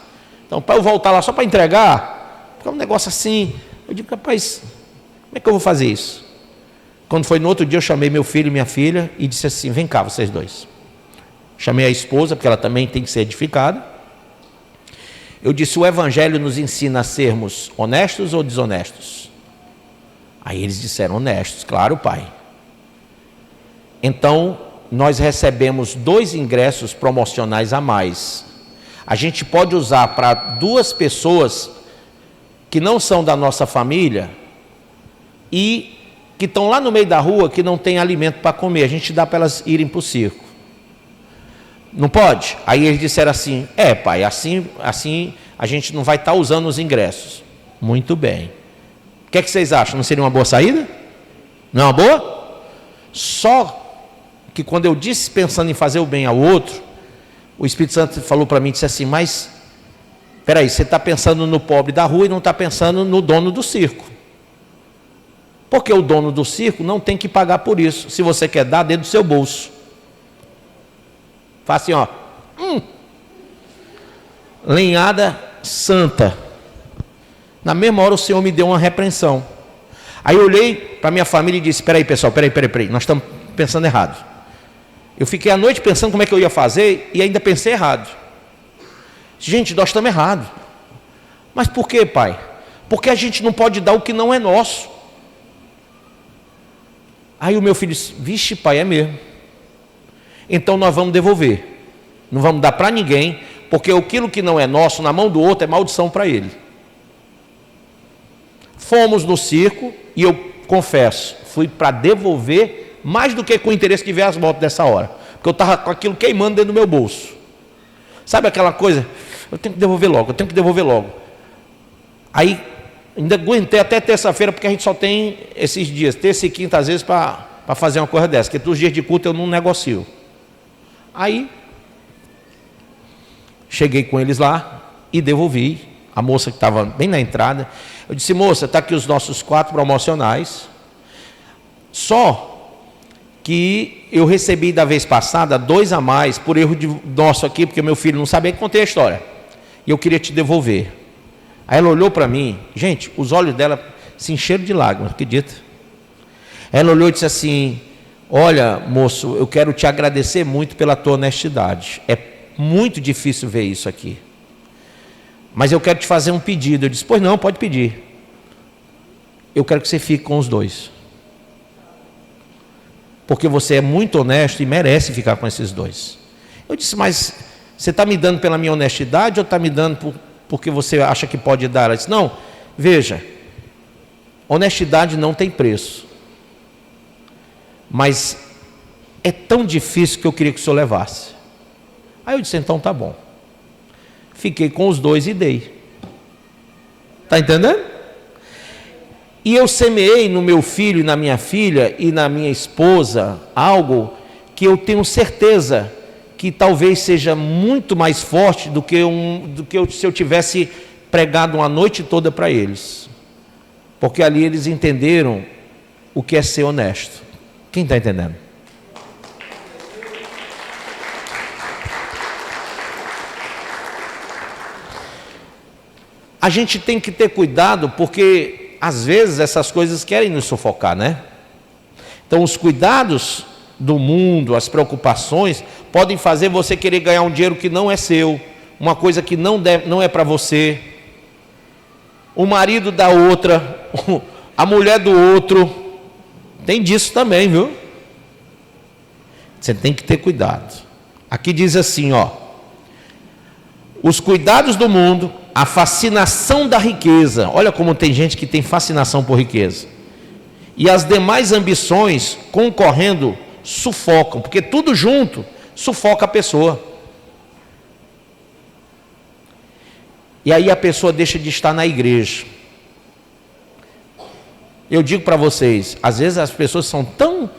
Então, para eu voltar lá só para entregar, é um negócio assim. Eu digo: rapaz, como é que eu vou fazer isso? Quando foi no outro dia, eu chamei meu filho e minha filha e disse assim: vem cá, vocês 2. Chamei a esposa, porque ela também tem que ser edificada. Eu disse: o Evangelho nos ensina a sermos honestos ou desonestos? Aí eles disseram: honestos. Claro, pai. Então, nós recebemos 2 ingressos promocionais a mais. A gente pode usar para 2 pessoas que não são da nossa família e que estão lá no meio da rua, que não tem alimento para comer. A gente dá para elas irem para o circo. Não pode? Aí eles disseram assim: pai, assim a gente não vai estar usando os ingressos. Muito bem. O que é que vocês acham? Não seria uma boa saída? Não é uma boa? Só que quando eu disse pensando em fazer o bem ao outro, o Espírito Santo falou para mim, disse assim: mas, espera aí, você está pensando no pobre da rua e não está pensando no dono do circo. Porque o dono do circo não tem que pagar por isso. Se você quer dar, dentro do seu bolso. Faz assim, ó. Lenhada santa. Na mesma hora o Senhor me deu uma repreensão. Aí eu olhei para minha família e disse: peraí pessoal, peraí, nós estamos pensando errado. Eu fiquei a noite pensando como é que eu ia fazer e ainda pensei errado. Gente, nós estamos errados. Mas por quê, pai? Porque a gente não pode dar o que não é nosso. Aí o meu filho disse: vixe pai, é mesmo. Então nós vamos devolver. Não vamos dar para ninguém, porque aquilo que não é nosso, na mão do outro, é maldição para ele. Fomos no circo e eu confesso, fui para devolver mais do que com o interesse de ver as motos dessa hora. Porque eu estava com aquilo queimando dentro do meu bolso. Sabe aquela coisa? Eu tenho que devolver logo. Aí, ainda aguentei até terça-feira, porque a gente só tem esses dias, terça e quinta, às vezes, para fazer uma coisa dessa. Porque todos os dias de culto eu não negocio. Aí, cheguei com eles lá e devolvi. A moça que estava bem na entrada. Eu disse: moça, está aqui os nossos 4 promocionais. Só que eu recebi da vez passada 2 a mais, por erro nosso aqui, porque meu filho não sabia, que contei a história. E eu queria te devolver. Aí ela olhou para mim, gente, os olhos dela se encheram de lágrimas, acredita? Ela olhou e disse assim: olha, moço, eu quero te agradecer muito pela tua honestidade. É muito difícil ver isso aqui. Mas eu quero te fazer um pedido. Eu disse: pois não, pode pedir. Eu quero que você fique com os 2. Porque você é muito honesto e merece ficar com esses 2. Eu disse: mas você está me dando pela minha honestidade ou está me dando porque você acha que pode dar? Ela disse: não, veja, honestidade não tem preço. Mas é tão difícil que eu queria que o senhor levasse. Aí eu disse: então tá bom. Fiquei com os 2 e dei. Está entendendo? E eu semeei no meu filho e na minha filha e na minha esposa algo que eu tenho certeza que talvez seja muito mais forte do que se eu tivesse pregado uma noite toda para eles. Porque ali eles entenderam o que é ser honesto. Quem está entendendo? A gente tem que ter cuidado, porque às vezes essas coisas querem nos sufocar, né? Então os cuidados do mundo, as preocupações, podem fazer você querer ganhar um dinheiro que não é seu, uma coisa que não é para você, o marido da outra, a mulher do outro, tem disso também, viu? Você tem que ter cuidado. Aqui diz assim, ó: os cuidados do mundo, a fascinação da riqueza. Olha como tem gente que tem fascinação por riqueza. E as demais ambições concorrendo sufocam, porque tudo junto sufoca a pessoa. E aí a pessoa deixa de estar na igreja. Eu digo para vocês, às vezes as pessoas são tão...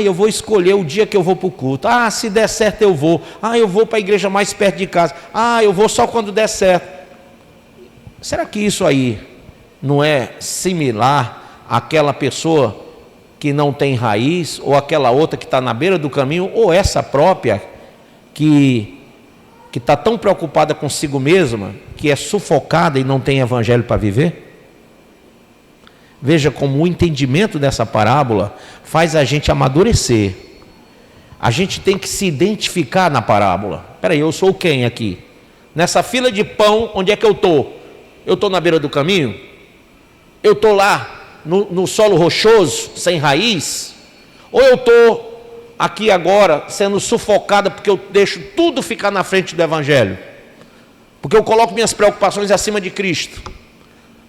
eu vou escolher o dia que eu vou para o culto. Se der certo eu vou. Eu vou para a igreja mais perto de casa. Eu vou só quando der certo. Será que isso aí não é similar àquela pessoa que não tem raiz, ou aquela outra que está na beira do caminho, ou essa própria que está tão preocupada consigo mesma, que é sufocada e não tem evangelho para viver? Veja como o entendimento dessa parábola faz a gente amadurecer. A gente tem que se identificar na parábola. Espera aí, eu sou quem aqui? Nessa fila de pão, onde é que eu estou? Eu estou na beira do caminho? Eu estou lá no solo rochoso, sem raiz? Ou eu estou aqui agora sendo sufocada porque eu deixo tudo ficar na frente do evangelho? Porque eu coloco minhas preocupações acima de Cristo.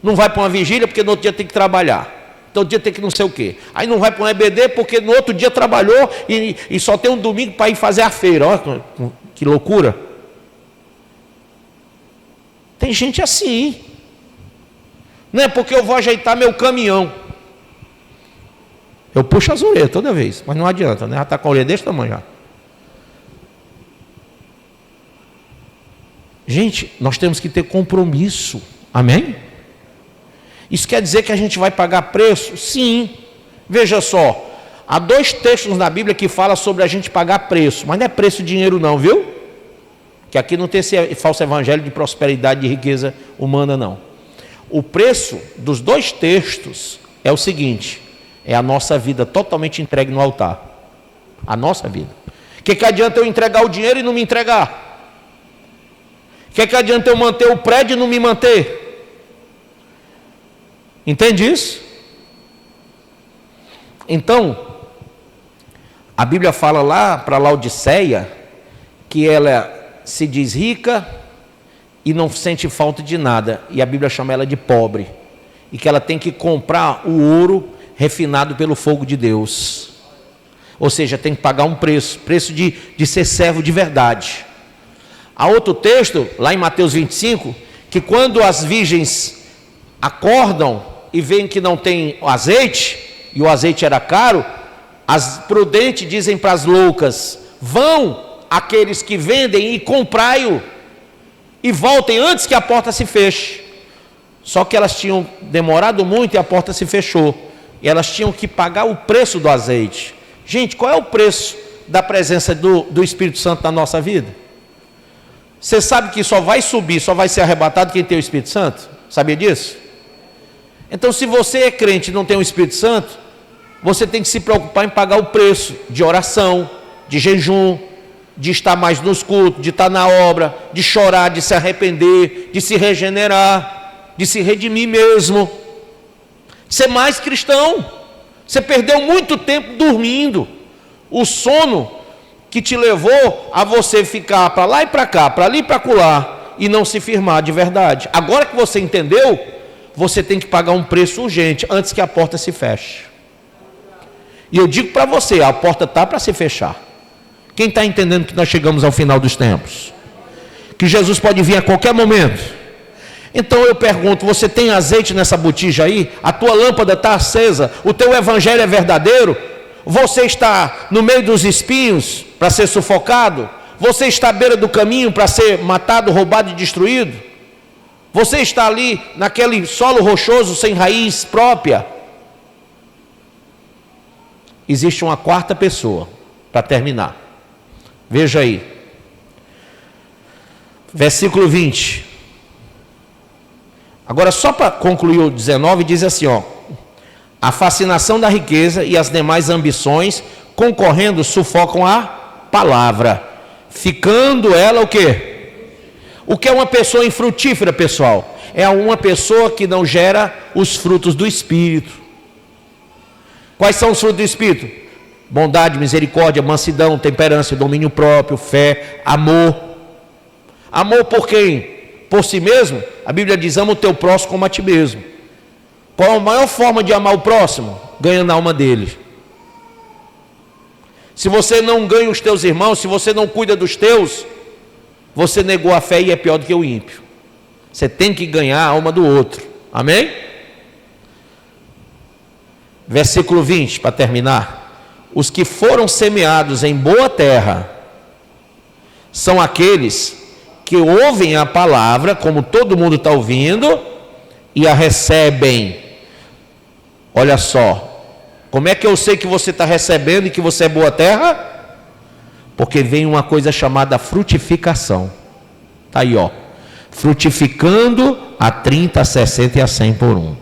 Não vai para uma vigília porque no outro dia tem que trabalhar. Então outro dia tem que não sei o quê. Aí não vai para um EBD porque no outro dia trabalhou e só tem um domingo para ir fazer a feira. Olha que loucura. Tem gente assim. Não é porque eu vou ajeitar meu caminhão. Eu puxo as orelhas toda vez, mas não adianta, né? Já está com a orelha desse tamanho já. Gente, nós temos que ter compromisso. Amém? Isso quer dizer que a gente vai pagar preço? Sim. Veja só, há 2 textos na Bíblia que falam sobre a gente pagar preço, mas não é preço de dinheiro não, viu? Que aqui não tem esse falso evangelho de prosperidade e riqueza humana não. O preço dos 2 textos é o seguinte: é a nossa vida totalmente entregue no altar. A nossa vida. O que adianta eu entregar o dinheiro e não me entregar? O que adianta eu manter o prédio e não me manter? Entende isso? Então, a Bíblia fala lá para Laodiceia que ela se diz rica e não sente falta de nada, e a Bíblia chama ela de pobre, e que ela tem que comprar o ouro refinado pelo fogo de Deus, ou seja, tem que pagar um preço de ser servo de verdade. Há outro texto, lá em Mateus 25, que quando as virgens acordam e veem que não tem azeite, e o azeite era caro, as prudentes dizem para as loucas: vão aqueles que vendem e comprai-o, e voltem antes que a porta se feche. Só que elas tinham demorado muito e a porta se fechou, e elas tinham que pagar o preço do azeite. Gente, qual é o preço da presença do Espírito Santo na nossa vida? Você sabe que só vai subir, só vai ser arrebatado quem tem o Espírito Santo? Sabia disso? Então, se você é crente e não tem o Espírito Santo, você tem que se preocupar em pagar o preço de oração, de jejum, de estar mais nos cultos, de estar na obra, de chorar, de se arrepender, de se regenerar, de se redimir mesmo, ser mais cristão. Você perdeu muito tempo dormindo. O sono que te levou a você ficar para lá e para cá, para ali e para acolá, e não se firmar de verdade. Agora que você entendeu, você tem que pagar um preço urgente antes que a porta se feche. E eu digo para você, a porta está para se fechar. Quem está entendendo que nós chegamos ao final dos tempos? Que Jesus pode vir a qualquer momento. Então eu pergunto, você tem azeite nessa botija aí? A tua lâmpada está acesa? O teu evangelho é verdadeiro? Você está no meio dos espinhos para ser sufocado? Você está à beira do caminho para ser matado, roubado e destruído? Você está ali naquele solo rochoso sem raiz própria? Existe uma 4ª pessoa para terminar. Veja aí. Versículo 20. Agora, só para concluir o 19, diz assim, ó: a fascinação da riqueza e as demais ambições concorrendo sufocam a palavra, ficando ela o quê? O que é uma pessoa infrutífera, pessoal? É uma pessoa que não gera os frutos do Espírito. Quais são os frutos do Espírito? Bondade, misericórdia, mansidão, temperança, domínio próprio, fé, amor. Amor por quem? Por si mesmo? A Bíblia diz: ama o teu próximo como a ti mesmo. Qual a maior forma de amar o próximo? Ganhando a alma dele. Se você não ganha os teus irmãos, se você não cuida dos teus, você negou a fé e é pior do que o ímpio. Você tem que ganhar a alma do outro. Amém? Versículo 20, para terminar. Os que foram semeados em boa terra são aqueles que ouvem a palavra, como todo mundo está ouvindo, e a recebem. Olha só, como é que eu sei que você está recebendo e que você é boa terra? Porque vem uma coisa chamada frutificação. Está aí, ó. Frutificando a 30, a 60 e a 100 por um.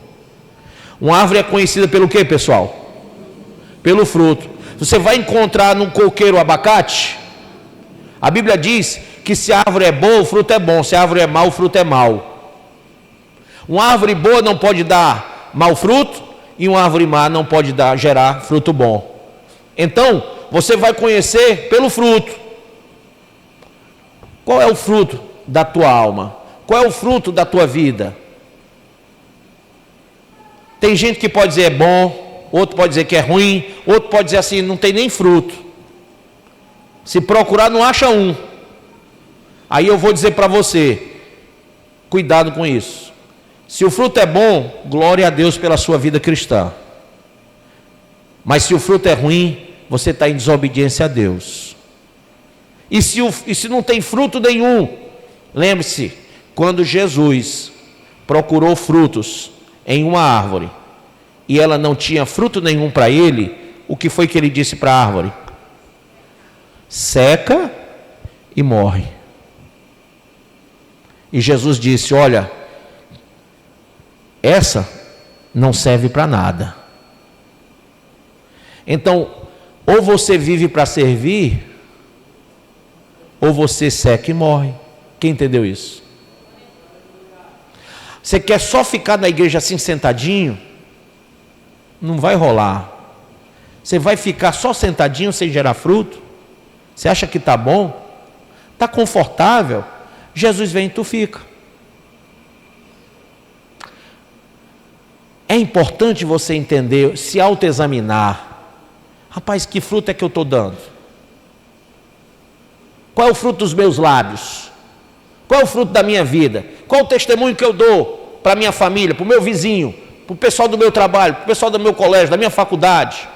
Uma árvore é conhecida pelo quê, pessoal? Pelo fruto. Você vai encontrar num coqueiro abacate? A Bíblia diz que se a árvore é boa, o fruto é bom. Se a árvore é má, o fruto é mau. Uma árvore boa não pode dar mau fruto, e uma árvore má não pode gerar fruto bom. Então, você vai conhecer pelo fruto. Qual é o fruto da tua alma? Qual é o fruto da tua vida? Tem gente que pode dizer é bom, outro pode dizer que é ruim, outro pode dizer assim, não tem nem fruto. Se procurar, não acha um. Aí eu vou dizer para você, cuidado com isso. Se o fruto é bom, glória a Deus pela sua vida cristã. Mas se o fruto é ruim, você está em desobediência a Deus. E se não tem fruto nenhum, lembre-se, quando Jesus procurou frutos, em uma árvore e ela não tinha fruto nenhum para ele, o que foi que ele disse para a árvore? Seca e morre. E Jesus disse: olha, essa não serve para nada. Então, ou você vive para servir, ou você seca e morre. Quem entendeu isso? Você quer só ficar na igreja assim sentadinho? Não vai rolar. Você vai ficar só sentadinho sem gerar fruto? Você acha que está bom? Está confortável? Jesus vem e tu fica. É importante você entender, se autoexaminar. Rapaz, que fruto é que eu estou dando? Qual é o fruto dos meus lábios? Qual é o fruto da minha vida? Qual é o testemunho que eu dou para a minha família, para o meu vizinho, para o pessoal do meu trabalho, para o pessoal do meu colégio, da minha faculdade,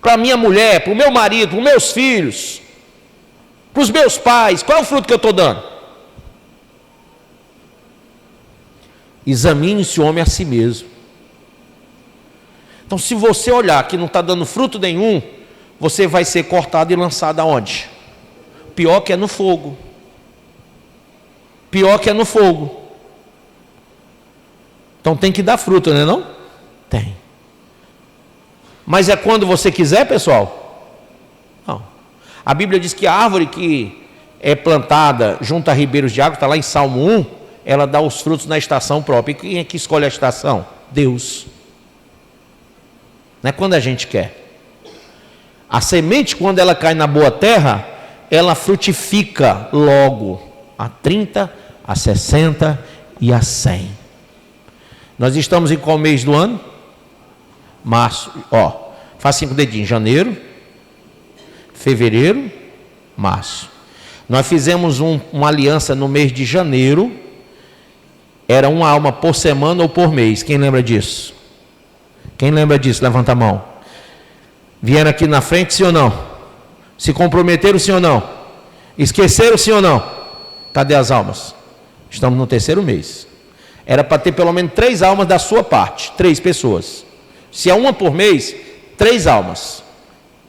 para a minha mulher, para o meu marido, para os meus filhos, para os meus pais? Qual é o fruto que eu estou dando? Examine-se o homem a si mesmo. Então, se você olhar que não está dando fruto nenhum, você vai ser cortado e lançado aonde? Pior que é no fogo. Pior que é no fogo. Então tem que dar fruto, não é não? Tem. Mas é quando você quiser, pessoal? Não. A Bíblia diz que a árvore que é plantada junto a ribeiros de água, está lá em Salmo 1, ela dá os frutos na estação própria. E quem é que escolhe a estação? Deus. Não é quando a gente quer. A semente, quando ela cai na boa terra, ela frutifica logo, a 30, a 60 e a 100. Nós estamos em qual mês do ano? Março. Ó, faz 5 dedinhos. Janeiro, fevereiro, março. Nós fizemos uma aliança no mês de janeiro. Era uma alma por semana ou por mês. Quem lembra disso? Quem lembra disso? Levanta a mão. Vieram aqui na frente, sim ou não? Se comprometeram, sim ou não? Esqueceram, sim ou não? Cadê as almas? Estamos no 3º mês. Era para ter pelo menos 3 almas da sua parte. 3 pessoas. Se é uma por mês, 3 almas.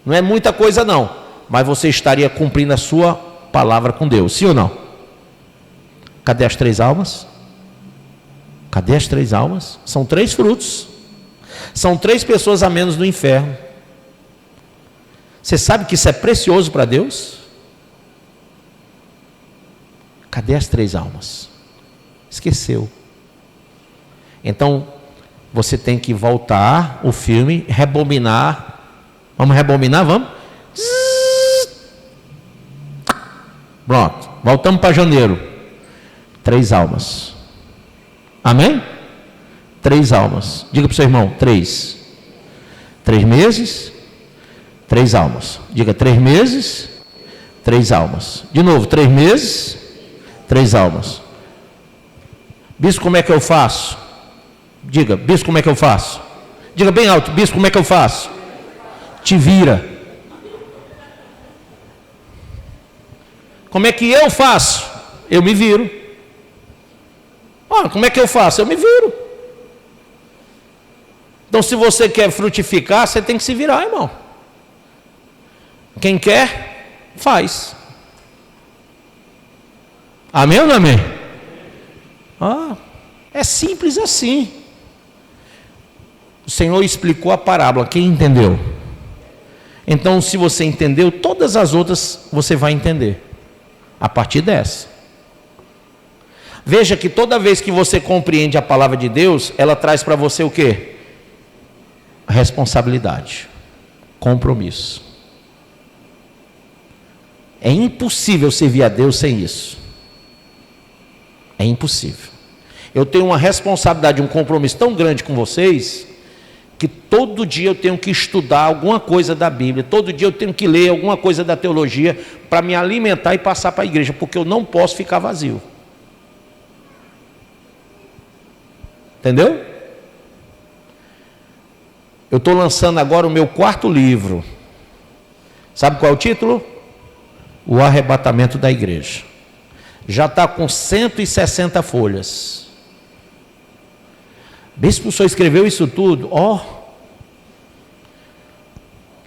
Não é muita coisa não. Mas você estaria cumprindo a sua palavra com Deus. Sim ou não? Cadê as 3 almas? Cadê as 3 almas? São 3 frutos. São 3 pessoas a menos no inferno. Você sabe que isso é precioso para Deus? Cadê as 3 almas? Esqueceu. Então, você tem que voltar o filme, rebobinar. Vamos rebobinar? Vamos? Pronto. Voltamos para janeiro. 3 almas. Amém? 3 almas. Diga para o seu irmão, 3. 3 meses, 3 almas. Diga, 3 meses, 3 almas. De novo, 3 meses, 3 almas. Bispo, como é que eu faço? Diga, bispo, como é que eu faço? Diga bem alto, bispo, como é que eu faço? Te vira. Como é que eu faço? Eu me viro. Como é que eu faço? Eu me viro. Então, se você quer frutificar, você tem que se virar, irmão. Quem quer, faz. Amém ou não amém? É simples assim. O Senhor explicou a parábola, quem entendeu? Então, se você entendeu, todas as outras você vai entender. A partir dessa. Veja que toda vez que você compreende a palavra de Deus, ela traz para você o quê? Responsabilidade, compromisso. É impossível servir a Deus sem isso. É impossível. Eu tenho uma responsabilidade, um compromisso tão grande com vocês, que todo dia eu tenho que estudar alguma coisa da Bíblia, todo dia eu tenho que ler alguma coisa da teologia, para me alimentar e passar para a igreja, porque eu não posso ficar vazio. Entendeu? Eu estou lançando agora o meu 4º livro. Sabe qual é o título? O Arrebatamento da Igreja. Já está com 160 folhas. Bispo, o senhor escreveu isso tudo?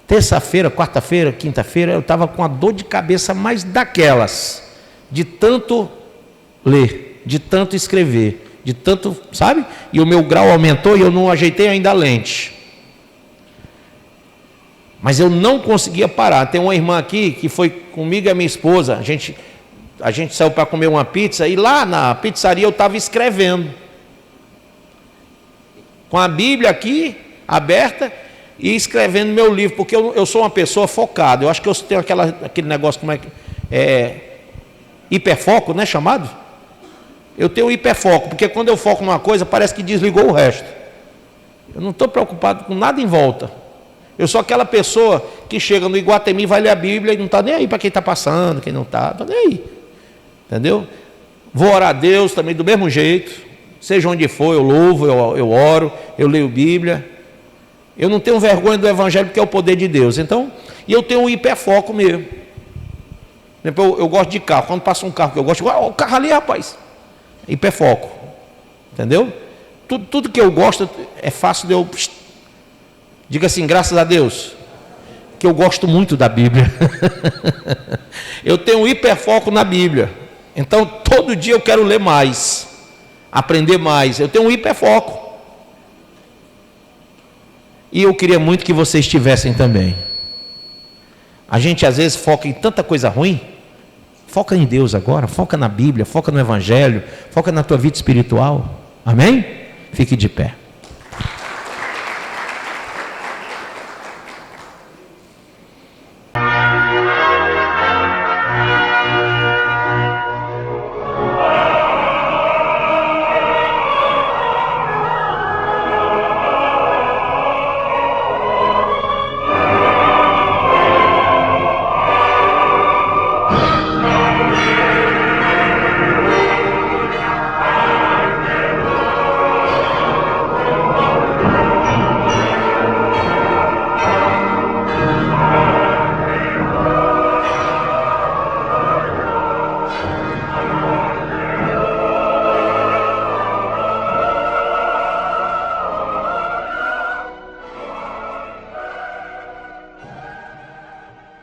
Terça-feira, quarta-feira, quinta-feira, eu estava com a dor de cabeça mais daquelas, de tanto ler, de tanto escrever, de tanto, sabe? E o meu grau aumentou e eu não ajeitei ainda a lente. Mas eu não conseguia parar. Tem uma irmã aqui que foi comigo e a minha esposa, a gente saiu para comer uma pizza e lá na pizzaria eu estava escrevendo, com a Bíblia aqui aberta e escrevendo meu livro, porque eu sou uma pessoa focada. Eu acho que eu tenho aquele negócio, como é que hiperfoco, né, chamado? Eu tenho hiperfoco, porque quando eu foco numa coisa, parece que desligou o resto. Eu não estou preocupado com nada em volta. Eu sou aquela pessoa que chega no Iguatemi, vai ler a Bíblia e não está nem aí para quem está passando, quem não está, nem aí. Entendeu? Vou orar a Deus também do mesmo jeito, seja onde for, eu louvo, eu oro, eu leio Bíblia. Eu não tenho vergonha do Evangelho, porque é o poder de Deus. Então, e eu tenho um hiperfoco mesmo. Eu gosto de carro, quando passa um carro que eu gosto, o carro ali, rapaz, hiperfoco. Entendeu? Tudo que eu gosto é fácil de eu... Diga assim, graças a Deus, que eu gosto muito da Bíblia. Eu tenho um hiperfoco na Bíblia. Então, todo dia eu quero ler mais, aprender mais. Eu tenho um hiperfoco. E eu queria muito que vocês tivessem também. A gente às vezes foca em tanta coisa ruim. Foca em Deus agora, foca na Bíblia, foca no Evangelho, foca na tua vida espiritual. Amém? Fique de pé.